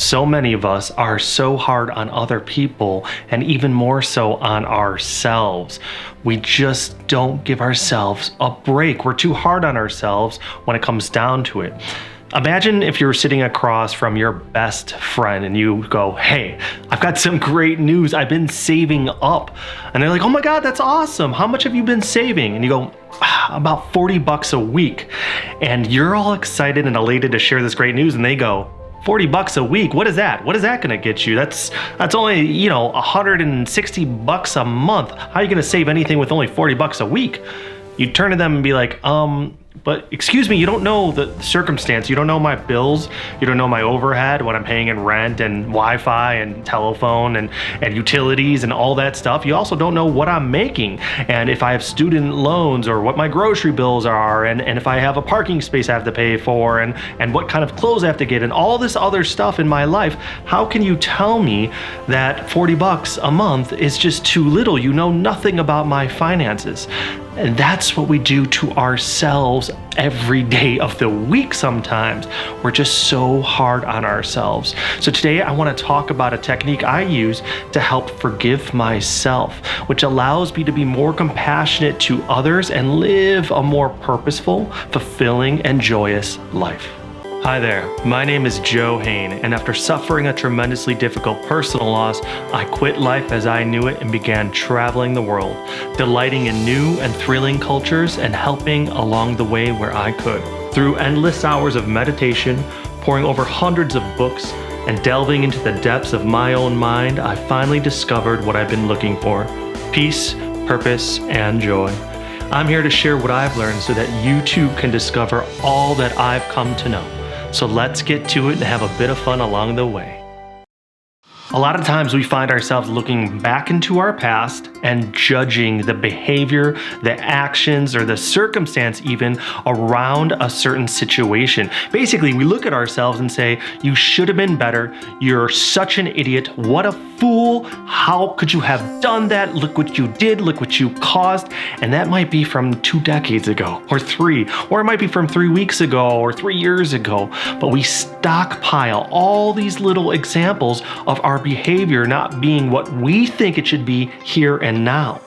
So many of us are so hard on other people and even more so on ourselves. We just don't give ourselves a break. We're too hard on ourselves when it comes down to it. Imagine if you were sitting across from your best friend and you go, "Hey, I've got some great news. I've been saving up." And they're like, "Oh my God, that's awesome. How much have you been saving?" And you go, "About $40 a week." And you're all excited and elated to share this great news. And they go, $40 a week? What is that? What is that gonna get you? That's only, $160 a month. How are you gonna save anything with only $40 a week? You turn to them and be like, but excuse me, you don't know the circumstance. You don't know my bills. You don't know my overhead, what I'm paying in rent and Wi-Fi and telephone and utilities and all that stuff. You also don't know what I'm making and if I have student loans or what my grocery bills are and if I have a parking space I have to pay for and what kind of clothes I have to get and all this other stuff in my life. How can you tell me that $40 a month is just too little? You know nothing about my finances. And that's what we do to ourselves every day of the week sometimes. We're just so hard on ourselves. So today I want to talk about a technique I use to help forgive myself, which allows me to be more compassionate to others and live a more purposeful, fulfilling, and joyous life. Hi there, my name is Joe Hain, and after suffering a tremendously difficult personal loss, I quit life as I knew it and began traveling the world, delighting in new and thrilling cultures and helping along the way where I could. Through endless hours of meditation, poring over hundreds of books, and delving into the depths of my own mind, I finally discovered what I've been looking for: peace, purpose, and joy. I'm here to share what I've learned so that you too can discover all that I've come to know. So let's get to it and have a bit of fun along the way. A lot of times we find ourselves looking back into our past and judging the behavior, the actions, or the circumstance even around a certain situation. Basically, we look at ourselves and say, "You should have been better. You're such an idiot. What a fool. How could you have done that? Look what you did. Look what you caused." And that might be from 2 decades ago or 3, or it might be from 3 weeks ago or 3 years ago. But we stockpile all these little examples of our behavior not being what we think it should be here and now.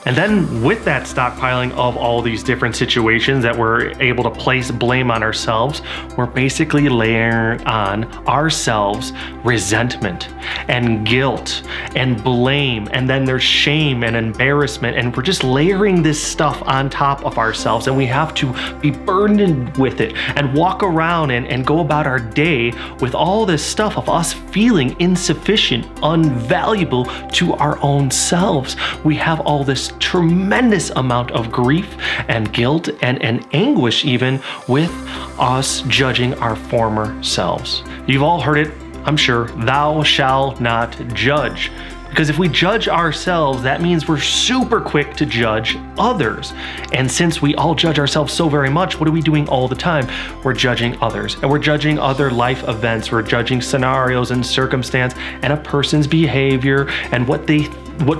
And then with that stockpiling of all these different situations that we're able to place blame on ourselves, we're basically layering on ourselves resentment and guilt and blame. And then there's shame and embarrassment. And we're just layering this stuff on top of ourselves. And we have to be burdened with it and walk around and go about our day with all this stuff of us feeling insufficient, unvaluable to our own selves. We have all this tremendous amount of grief and guilt and anguish even with us judging our former selves. You've all heard it, I'm sure, "Thou shalt not judge." Because if we judge ourselves, that means we're super quick to judge others. And since we all judge ourselves so very much, what are we doing all the time? We're judging others. And we're judging other life events. We're judging scenarios and circumstance and a person's behavior and what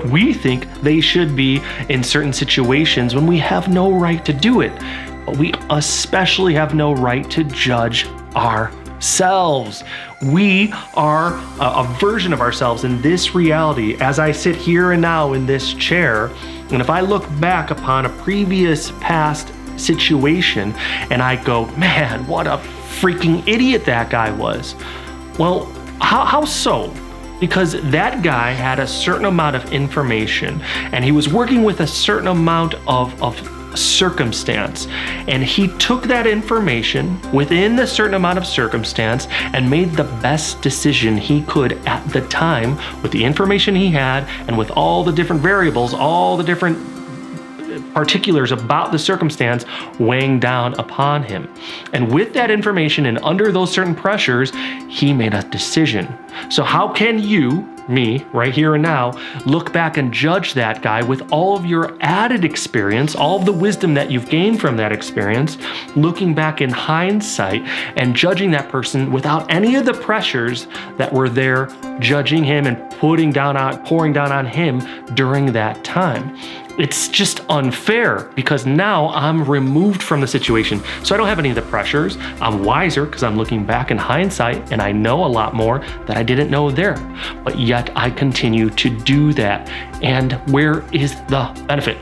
we think they should be in certain situations when we have no right to do it. But we especially have no right to judge ourselves. We are a version of ourselves in this reality as I sit here and now in this chair. And if I look back upon a previous past situation and I go, "Man, what a freaking idiot that guy was." Well, how so? Because that guy had a certain amount of information and he was working with a certain amount of circumstance. And he took that information within a certain amount of circumstance and made the best decision he could at the time with the information he had and with all the different variables, all the different particulars about the circumstance weighing down upon him. And with that information and under those certain pressures, he made a decision. So how can you, me, right here and now, look back and judge that guy with all of your added experience, all of the wisdom that you've gained from that experience, looking back in hindsight and judging that person without any of the pressures that were there judging him and pouring down on him during that time? It's just unfair because now I'm removed from the situation. So I don't have any of the pressures. I'm wiser because I'm looking back in hindsight and I know a lot more that I didn't know there. But yet I continue to do that. And where is the benefit?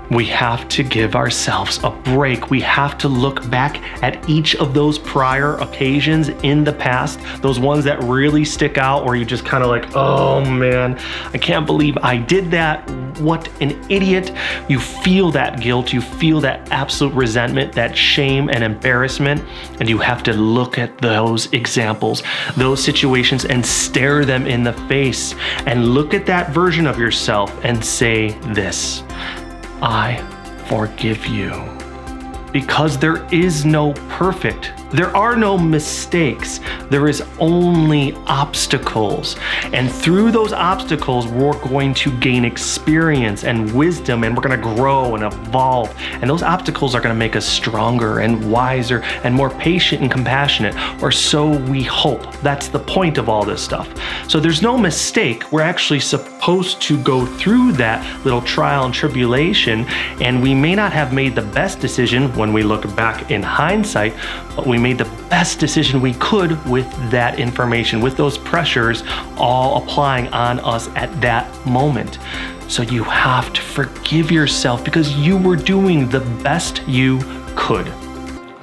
We have to give ourselves a break. We have to look back at each of those prior occasions in the past, those ones that really stick out where you just kind of like, oh man, I can't believe I did that. What an idiot. You feel that guilt, you feel that absolute resentment, that shame and embarrassment, and you have to look at those examples, those situations, and stare them in the face and look at that version of yourself and say this: I forgive you. Because there is no perfect. There are no mistakes. There is only obstacles. And through those obstacles, we're going to gain experience and wisdom, and we're going to grow and evolve. And those obstacles are going to make us stronger and wiser and more patient and compassionate, or so we hope. That's the point of all this stuff. So there's no mistake. We're actually supposed to go through that little trial and tribulation, and we may not have made the best decision when we look back in hindsight, but we made the best decision we could with that information, with those pressures all applying on us at that moment. So you have to forgive yourself because you were doing the best you could.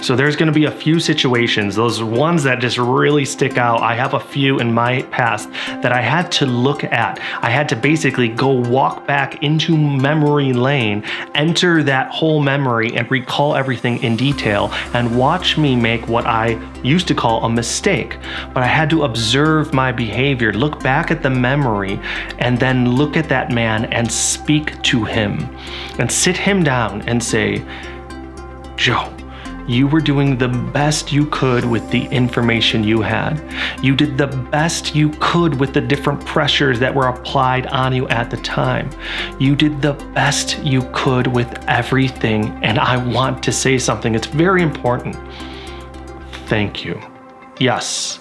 So there's going to be a few situations, those ones that just really stick out. I have a few in my past that I had to look at. I had to basically go walk back into memory lane, enter that whole memory and recall everything in detail and watch me make what I used to call a mistake. But I had to observe my behavior, look back at the memory, and then look at that man and speak to him and sit him down and say, Joe, you were doing the best you could with the information you had. You did the best you could with the different pressures that were applied on you at the time. You did the best you could with everything, and I want to say something. It's very important. Thank you. Yes,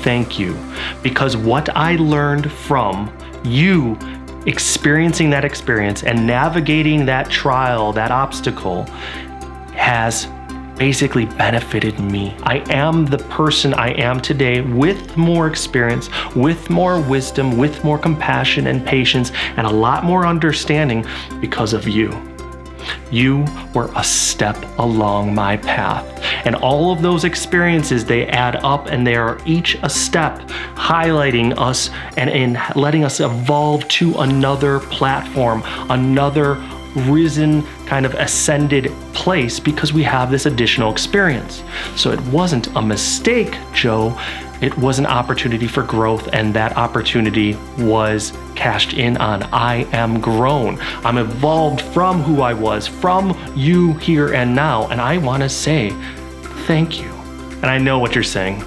thank you. Because what I learned from you experiencing that experience and navigating that trial, that obstacle, has basically benefited me. I am the person I am today with more experience, with more wisdom, with more compassion and patience, and a lot more understanding because of you. You were a step along my path. And all of those experiences, they add up and they are each a step highlighting us and letting us evolve to another platform, another risen, kind of ascended place because we have this additional experience. So it wasn't a mistake, Joe. It was an opportunity for growth, and that opportunity was cashed in on. I am grown. I'm evolved from who I was, from you here and now, and I want to say thank you. And I know what you're saying.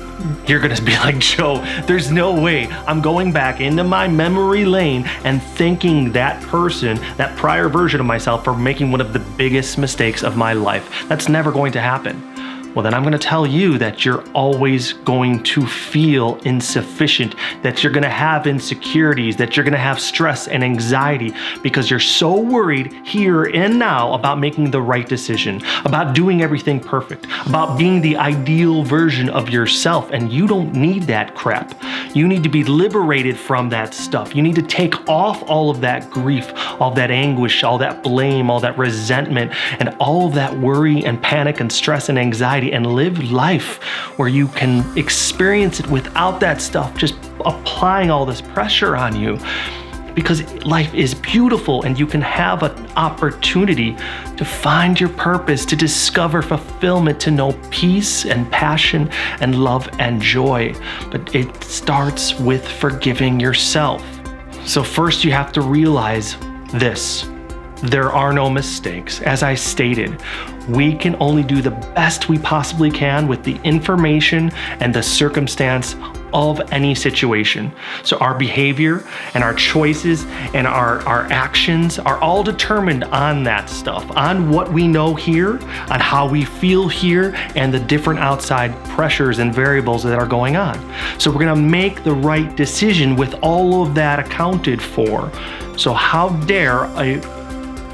You're gonna be like, Joe, there's no way I'm going back into my memory lane and thanking that person, that prior version of myself, for making one of the biggest mistakes of my life. That's never going to happen. Well, then I'm going to tell you that you're always going to feel insufficient, that you're going to have insecurities, that you're going to have stress and anxiety because you're so worried here and now about making the right decision, about doing everything perfect, about being the ideal version of yourself. And you don't need that crap. You need to be liberated from that stuff. You need to take off all of that grief, all that anguish, all that blame, all that resentment, and all of that worry and panic and stress and anxiety, and live life where you can experience it without that stuff just applying all this pressure on you. Because life is beautiful and you can have an opportunity to find your purpose, to discover fulfillment, to know peace and passion and love and joy. But it starts with forgiving yourself. So first you have to realize this: there are no mistakes. As I stated, we can only do the best we possibly can with the information and the circumstance of any situation. So our behavior and our choices and our actions are all determined on that stuff, on what we know here, on how we feel here, and the different outside pressures and variables that are going on. So we're gonna make the right decision with all of that accounted for. So how dare a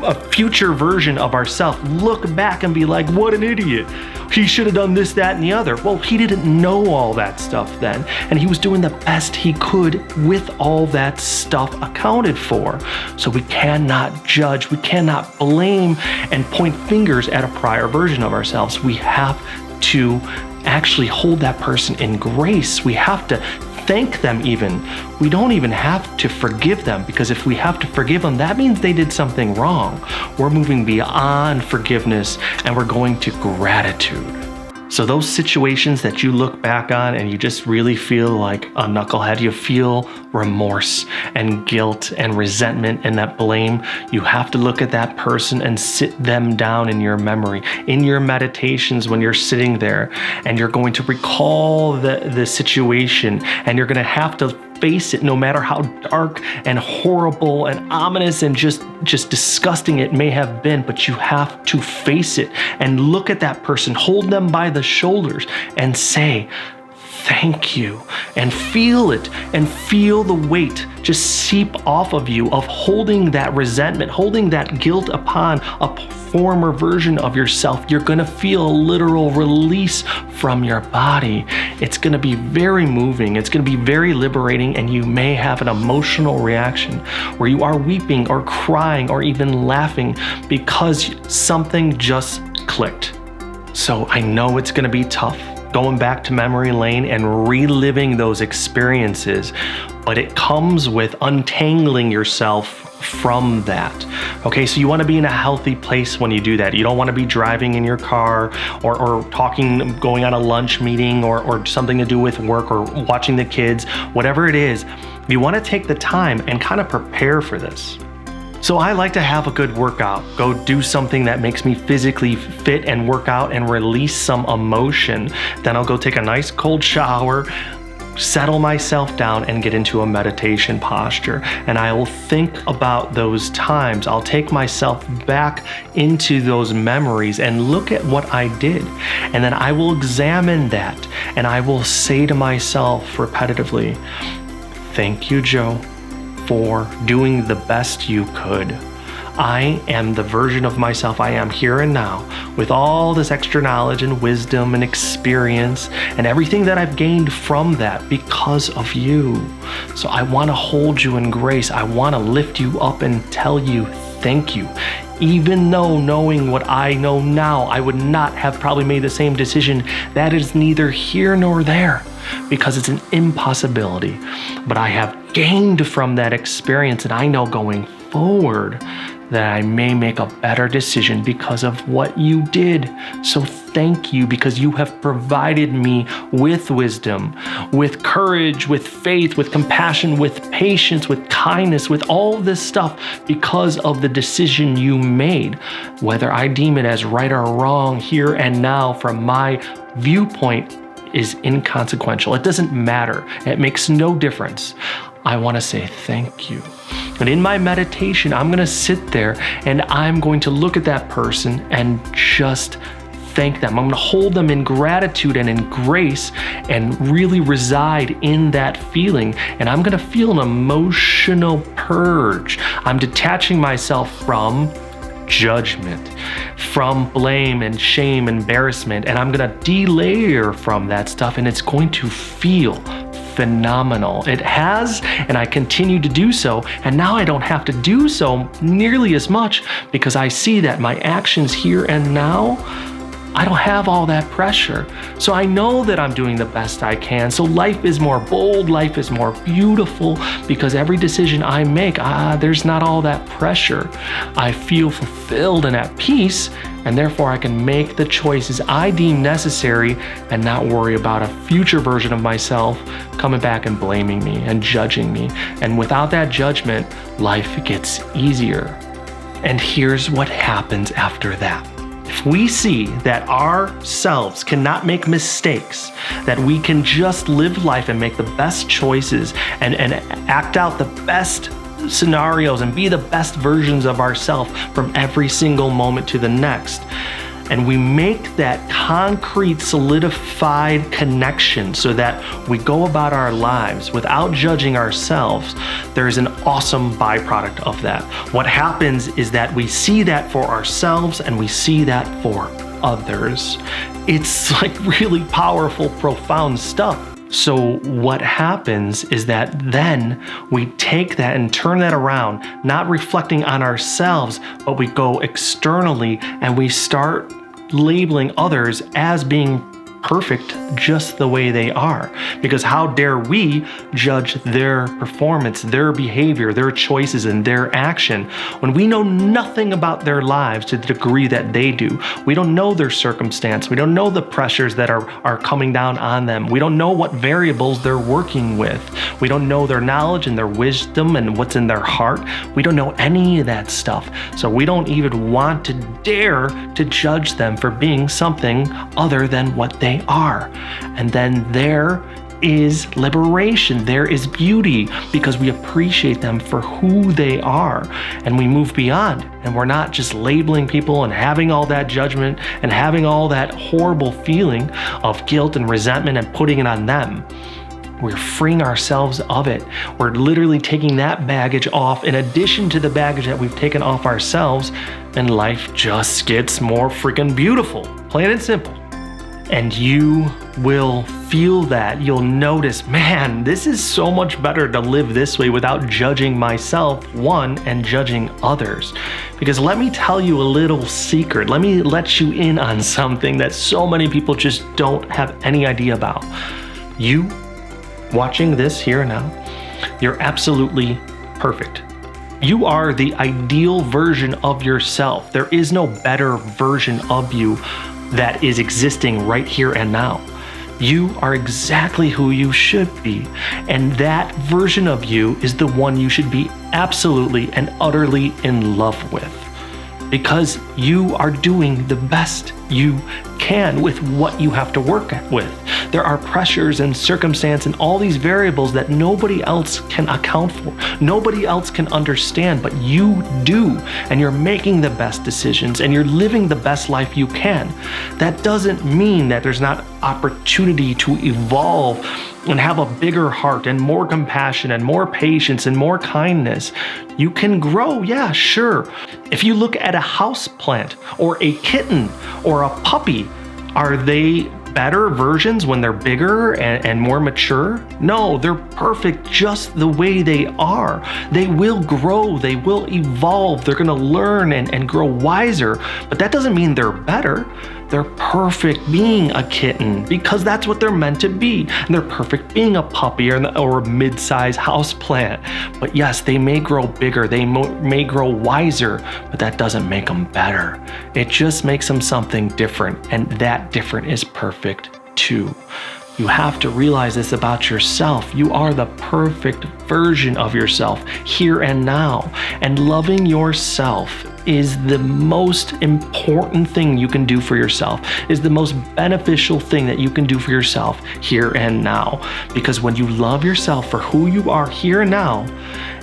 a future version of ourselves look back and be like, what an idiot. He should have done this, that, and the other. Well, he didn't know all that stuff then, and he was doing the best he could with all that stuff accounted for. So we cannot judge, we cannot blame and point fingers at a prior version of ourselves. We have to actually hold that person in grace. We have to thank them even. We don't even have to forgive them, because if we have to forgive them, that means they did something wrong. We're moving beyond forgiveness and we're going to gratitude. So those situations that you look back on and you just really feel like a knucklehead, you feel remorse and guilt and resentment and that blame, you have to look at that person and sit them down in your memory, in your meditations when you're sitting there, and you're going to recall the situation, and you're going to have to face it no matter how dark and horrible and ominous and just disgusting it may have been, but you have to face it and look at that person, hold them by the shoulders and say, thank you, and feel it, and feel the weight just seep off of you of holding that resentment, holding that guilt upon a former version of yourself. You're gonna feel a literal release from your body. It's gonna be very moving, it's gonna be very liberating, and you may have an emotional reaction where you are weeping or crying or even laughing because something just clicked. So I know it's gonna be tough going back to memory lane and reliving those experiences, but it comes with untangling yourself from that. Okay, so you want to be in a healthy place when you do that. You don't want to be driving in your car or talking, going on a lunch meeting or something to do with work or watching the kids, whatever it is. You want to take the time and kind of prepare for this. So I like to have a good workout, go do something that makes me physically fit and work out and release some emotion. Then I'll go take a nice cold shower, settle myself down and get into a meditation posture. And I will think about those times. I'll take myself back into those memories and look at what I did. And then I will examine that and I will say to myself repetitively, thank you, Joe, for doing the best you could. I am the version of myself I am here and now with all this extra knowledge and wisdom and experience and everything that I've gained from that because of you. So I want to hold you in grace. I want to lift you up and tell you thank you. Even though knowing what I know now, I would not have probably made the same decision. That is neither here nor there because it's an impossibility. But I have gained from that experience, and I know going forward that I may make a better decision because of what you did. So thank you, because you have provided me with wisdom, with courage, with faith, with compassion, with patience, with kindness, with all this stuff because of the decision you made. Whether I deem it as right or wrong here and now from my viewpoint is inconsequential. It doesn't matter. It makes no difference. I want to say thank you. And in my meditation, I'm going to sit there and I'm going to look at that person and just thank them. I'm going to hold them in gratitude and in grace and really reside in that feeling. And I'm going to feel an emotional purge. I'm detaching myself from judgment, from blame and shame, embarrassment, and I'm going to delayer from that stuff, and it's going to feel phenomenal. It has, and I continue to do so, and now I don't have to do so nearly as much because I see that my actions here and now, I don't have all that pressure. So I know that I'm doing the best I can. So life is more bold, life is more beautiful because every decision I make, there's not all that pressure. I feel fulfilled and at peace, and therefore I can make the choices I deem necessary and not worry about a future version of myself coming back and blaming me and judging me. And without that judgment, life gets easier. And here's what happens after that. If we see that ourselves cannot make mistakes, that we can just live life and make the best choices and act out the best scenarios and be the best versions of ourselves from every single moment to the next, and we make that concrete, solidified connection so that we go about our lives without judging ourselves, there is an awesome byproduct of that. What happens is that we see that for ourselves and we see that for others. It's like really powerful, profound stuff. So what happens is that then we take that and turn that around, not reflecting on ourselves, but we go externally and we start labeling others as being perfect just the way they are. Because how dare we judge their performance, their behavior, their choices, and their action when we know nothing about their lives to the degree that they do. We don't know their circumstance. We don't know the pressures that are coming down on them. We don't know what variables they're working with. We don't know their knowledge and their wisdom and what's in their heart. We don't know any of that stuff. So we don't even want to dare to judge them for being something other than what they are. And then there is liberation, there is beauty, because we appreciate them for who they are, and we move beyond, and we're not just labeling people and having all that judgment and having all that horrible feeling of guilt and resentment and putting it on them. We're freeing ourselves of it. We're literally taking that baggage off in addition to the baggage that we've taken off ourselves, and life just gets more freaking beautiful, plain and simple. And you will feel that. You'll notice, man, this is so much better to live this way without judging myself, one, and judging others. Because let me tell you a little secret. Let me let you in on something that so many people just don't have any idea about. You watching this here and now, you're absolutely perfect. You are the ideal version of yourself. There is no better version of you that is existing right here and now. You are exactly who you should be, and that version of you is the one you should be absolutely and utterly in love with, because you are doing the best you can with what you have to work with. There are pressures and circumstance and all these variables that nobody else can account for. Nobody else can understand, but you do. And you're making the best decisions and you're living the best life you can. That doesn't mean that there's not opportunity to evolve and have a bigger heart and more compassion and more patience and more kindness. You can grow, yeah, sure. If you look at a house plant or a kitten or a puppy, are they better versions when they're bigger and more mature? No, they're perfect just the way they are. They will grow, they will evolve, they're gonna learn and grow wiser, but that doesn't mean they're better. They're perfect being a kitten because that's what they're meant to be. And they're perfect being a puppy or a mid-sized house plant. But yes, they may grow bigger, they may grow wiser, but that doesn't make them better. It just makes them something different, and that different is perfect too. You have to realize this about yourself. You are the perfect version of yourself here and now. And loving yourself is the most important thing you can do for yourself, is the most beneficial thing that you can do for yourself here and now. Because when you love yourself for who you are here and now,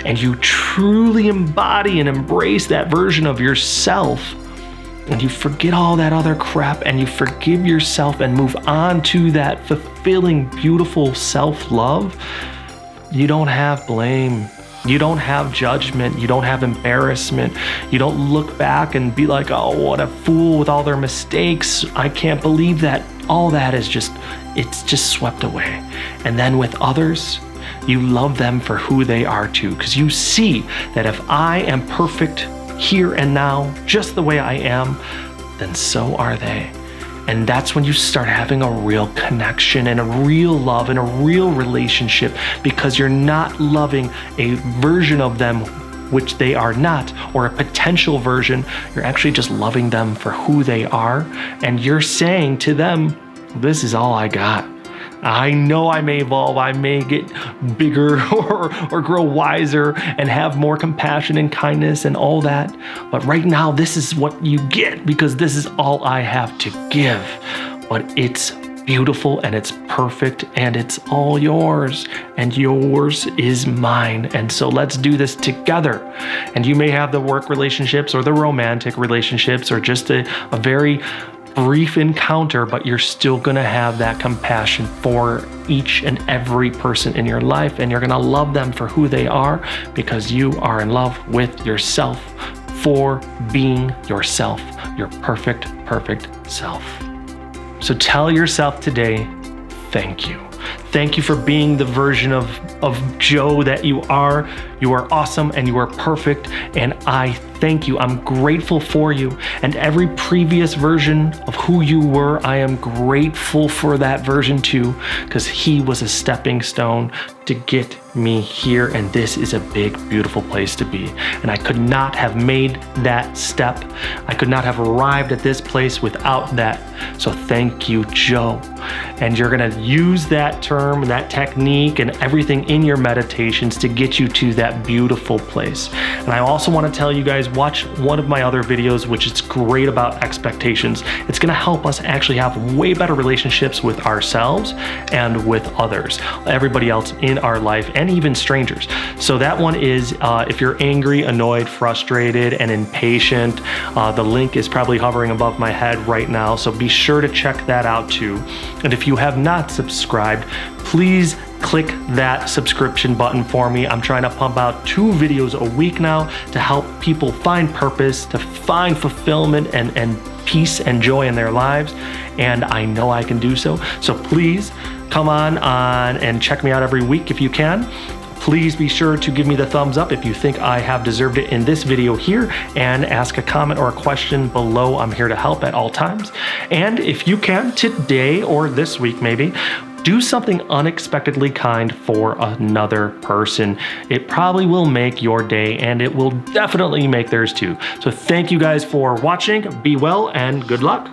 and you truly embody and embrace that version of yourself, and you forget all that other crap and you forgive yourself and move on to that fulfilling, beautiful self-love, you don't have blame. You don't have judgment. You don't have embarrassment. You don't look back and be like, oh, what a fool with all their mistakes. I can't believe that. All that is it's just swept away. And then with others, you love them for who they are too, because you see that if I am perfect here and now, just the way I am, then so are they. And that's when you start having a real connection and a real love and a real relationship, because you're not loving a version of them which they are not, or a potential version. You're actually just loving them for who they are. And you're saying to them, this is all I got. I know I may evolve, I may get bigger or grow wiser and have more compassion and kindness and all that. But right now, this is what you get because this is all I have to give. But it's beautiful and it's perfect and it's all yours, and yours is mine. And so let's do this together. And you may have the work relationships or the romantic relationships or just a very brief encounter, but you're still gonna have that compassion for each and every person in your life, and you're gonna love them for who they are because you are in love with yourself for being yourself, your perfect self. So tell yourself today, thank you. Thank you for being the version of Joe that you are. You are awesome and you are perfect, and I thank you. I'm grateful for you. And every previous version of who you were, I am grateful for that version too, because he was a stepping stone to get me here, and this is a big, beautiful place to be. And I could not have made that step. I could not have arrived at this place without that. So thank you, Joe. And you're gonna use that term, that technique, and everything in your meditations to get you to that beautiful place. And I also want to tell you guys, watch one of my other videos, which is great about expectations. It's gonna help us actually have way better relationships with ourselves and with others, everybody else in our life, and even strangers. So that one is if you're angry, annoyed, frustrated, and impatient, the link is probably hovering above my head right now, so be sure to check that out too. And if you have not subscribed, please click that subscription button for me. I'm trying to pump out 2 videos a week now to help people find purpose, to find fulfillment and peace and joy in their lives, and I know I can do so. So please come on and check me out every week if you can. Please be sure to give me the thumbs up if you think I have deserved it in this video here, and ask a comment or a question below. I'm here to help at all times. And if you can, today or this week maybe, do something unexpectedly kind for another person. It probably will make your day, and it will definitely make theirs too. So thank you guys for watching. Be well and good luck.